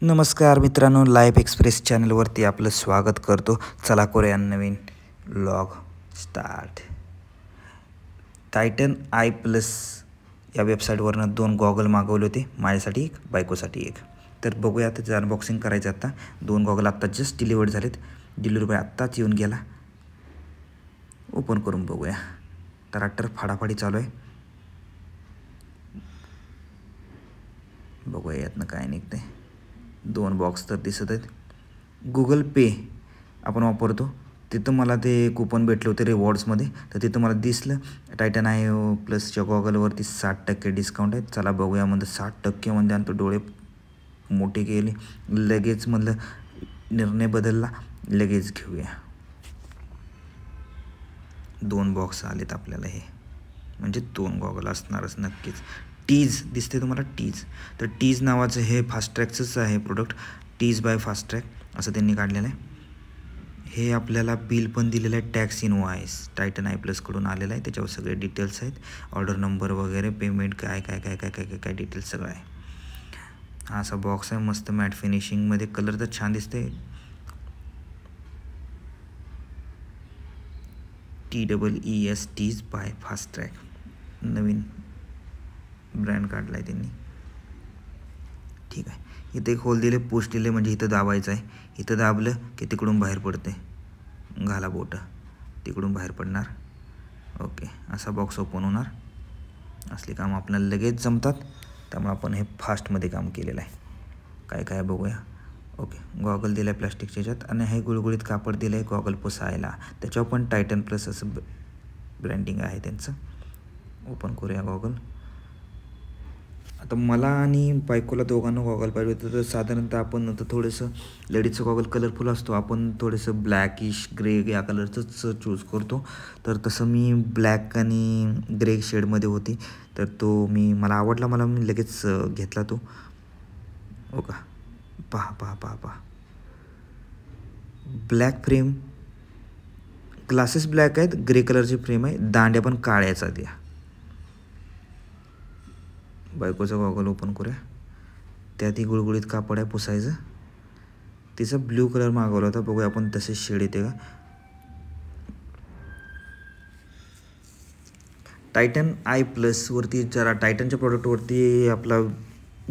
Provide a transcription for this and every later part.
नमस्कार मित्रांनो, life express चॅनलवरती आपलं स्वागत करतो. चला करूया नवीन vlog start. Titan eye plus या वेबसाईटवरनं 2 गॉगल मागवले होते, माझ्यासाठी एक, बायकोसाठी एक. तर बघूया त्याचं अनबॉक्सिंग करायचं. आता 2 गॉगल आत्ता जस्ट डिलिवर्ड झालेत. डिलिव्हरी बॉय आत्ताच येऊन गेला. ओपन करून बघूया. ट्रॅक्टर फाडाफाडी चालू आहे. बघूया यातनं काय निघते. 2 बॉक्स तर दिसत आहेत. गुगल पे आपण वापरतो, तिथं मला ते कूपन भेटलं होते रिवॉर्ड्समध्ये. तर तिथं मला दिसलं टायटन आय प्लसच्या गॉगलवरती 60% डिस्काउंट आहे. चला बघूया. म्हणलं 60% म्हणजे आणि तो डोळे मोठे केले. लगेच म्हणलं निर्णय बदलला, लगेच घेऊया. 2 बॉक्स आलेत आपल्याला. हे म्हणजे 2 गॉगल असणारच नक्कीच. टीज दिसते तुम्हाला, टीज. तर टीज नावाचं हे फास्ट ट्रॅकचंच आहे product. Tees by fast track असं त्यांनी काढलेलं आहे. हे आपल्याला बिल पण दिलेलं आहे, टॅक्स इनवॉइस टायटन आय प्लसकडून आलेलं आहे. त्याच्यावर सगळे डिटेल्स आहेत, ऑर्डर नंबर वगैरे, पेमेंट काय काय काय काय काय काय काय डिटेल्स सगळं आहे. हा असा बॉक्स आहे, मस्त मॅट फिनिशिंगमध्ये. कलर तर छान दिसते. TEES Tees by fast Track नवीन ब्रँड काढला आहे त्यांनी. ठीक आहे. इथे एक होल दिले, पुश दिले, म्हणजे इथं दाबायचं आहे. इथं दाबलं की तिकडून बाहेर पडते. घाला बोटं, तिकडून बाहेर पडणार. ओके, असा बॉक्स ओपन होणार. असले काम आपल्याला लगेच जमतात, त्यामुळे आपण हे फास्टमध्ये काम केलेलं आहे. काय काय बघूया. ओके, गॉगल दिला आहे प्लास्टिकच्या ह्याच्यात, आणि हे गुळगुळीत कापड दिलं आहे गॉगल पुसायला. त्याच्यावर पण टायटन प्लस असं ब्रँडिंग आहे त्यांचं. ओपन करूया गॉगल. आता मला आणि बायकोला दोघांना गॉगल पाहिजे होतं. तर साधारणतः आपण आता थोडंसं लेडीजचं गॉगल कलरफुल असतो, आपण थोडंसं ब्लॅकिश ग्रे या कलरचंच चूज करतो. तर तसं मी ब्लॅक आणि ग्रे शेडमध्ये होती, तर तो मला आवडला. मी लगेच घेतला तो. हो का, पहा पहा पहा पहा. ब्लॅक फ्रेम, ग्लासेस ब्लॅक आहेत, ग्रे कलरची फ्रेम आहे, दांड्या पण काळ्याचा द्या. बायकोचा गॉगल ओपन करूया. त्यातही गुळगुळीत कापड आहे पुसायचं. तिचा ब्ल्यू कलर मागवला होता, बघूया आपण तसे शेड येते का. टायटन आय प्लसवरती, जरा टायटनच्या प्रोडक्टवरती आपला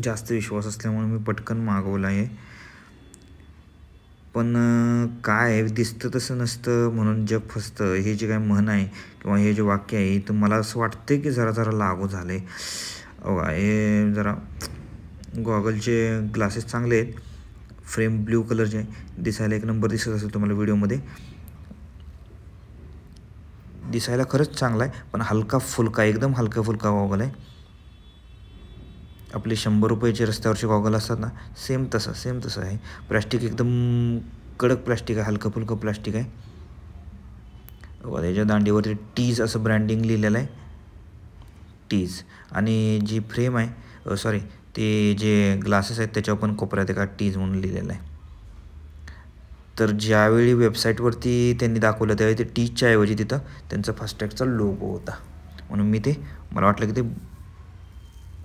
जास्त विश्वास असल्यामुळे मी पटकन मागवला आहे. पण काय दिसतं तसं नसतं म्हणून जग फसतं, हे जे काय म्हण आहे किंवा हे जे वाक्य आहे, तर मला असं वाटतं की जरा जरा लागू झालं आहे. हे जरा गॉगलचे ग्लासेस चांगले आहेत. फ्रेम ब्ल्यू कलरचे आहे, दिसायला एक नंबर दिसत असेल तुम्हाला व्हिडिओमध्ये. दिसायला खरंच चांगला आहे, पण हलका फुलका, एकदम हलका फुलका गॉगल आहे. आपले 100 रुपयाचे रस्त्यावरचे गॉगल असतात ना, सेम तसं आहे. प्लॅस्टिक एकदम कडक प्लॅस्टिक आहे, हलकं फुलकं प्लॅस्टिक आहे. त्याच्या दांडीवरती टीज असं ब्रँडिंग लिहिलेलं आहे, टीज. आणि जी फ्रेम आहे, सॉरी, ते जे ग्लासेस आहेत त्याच्यावर पण कोपऱ्यात एका टीज म्हणून लिहिलेलं आहे. तर ज्यावेळी वेबसाईटवरती त्यांनी दाखवलं त्यावेळी ते टीजच्या ऐवजी तिथं त्यांचा फास्टॅगचा लोगो होता, म्हणून मला वाटलं की ते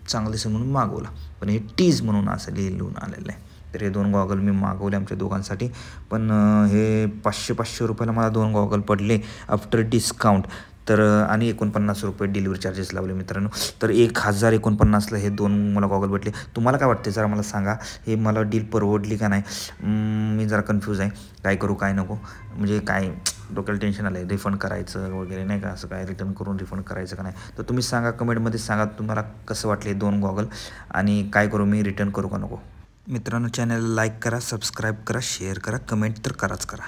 चांगलं दिसेल म्हणून मागवला. पण हे टीज म्हणून असं लिहून आलेलं आहे. तर हे 2 गॉगल मी मागवले आमच्या दोघांसाठी. पण हे 500 रुपयाला मला 2 गॉगल पडले आफ्टर डिस्काउंट. तर आणि 49 रुपये डिलिव्हरी चार्जेस लावले मित्रांनो. तर 1049ला हे 2 मला गॉगल भेटले. तुम्हाला काय वाटते जरा मला सांगा, हे मला डील परवडली का नाही. मी जरा कन्फ्यूज आहे, काय करू काय नको. म्हणजे काय डोक्याला टेन्शन आलं आहे, रिफंड करायचं वगैरे नाही का, असं काय रिटर्न करून रिफंड करायचं का नाही. तर तुम्ही सांगा, कमेंटमध्ये सांगा तुम्हाला कसं वाटले 2 गॉगल, आणि काय करू, मी रिटर्न करू का नको. मित्रांनो, चॅनलला लाईक करा, सबस्क्राईब करा, शेअर करा, कमेंट तर करा.